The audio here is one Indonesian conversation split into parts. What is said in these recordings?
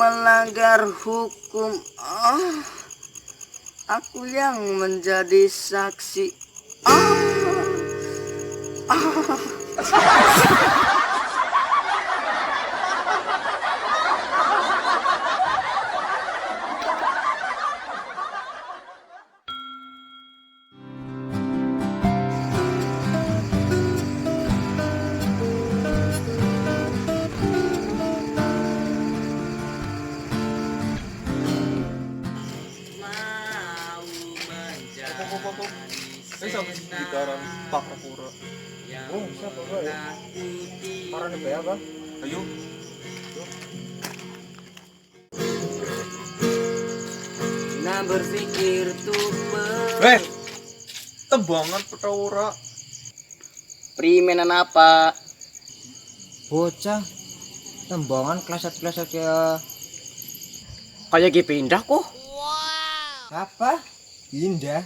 melanggar hukum. Aku yang menjadi saksi. Gitaran Pak Rapura. Oh, siapa Pak ya? Para nih ya, Bang. Ayo. Nah berpikir tuh Tembangan Petawura. primenan apa? Bocah tembangan kleset-kleset ya. Kayak gitu pindah kok. Apa? Indah.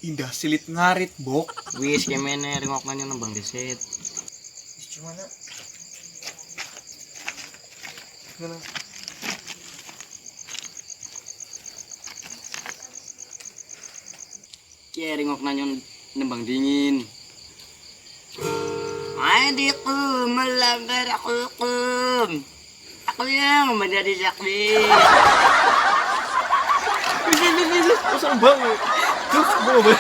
Indah silit ngarit, Bok. Wis kemene ringok nanya nembang deset. Gimana? Gimana? Ki ringok nanya nembang dingin. Adikku melanggar hukum. Aku yang menjadi saksi. Kosong banget. Terus mau apa?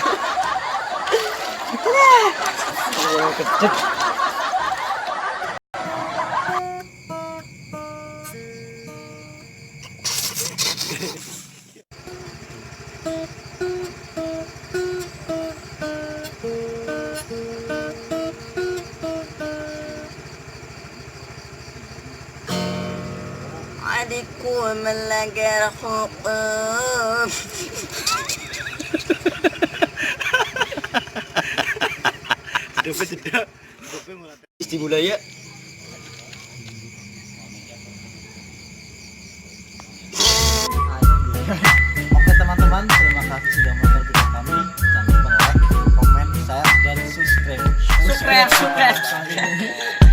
Kecet. Adikku melanggar hukum. Dapat tidak? Dimulai ya. Oke teman-teman, terima kasih sudah menonton video kami. Jangan lupa like, komen, share, dan subscribe. Subscribe.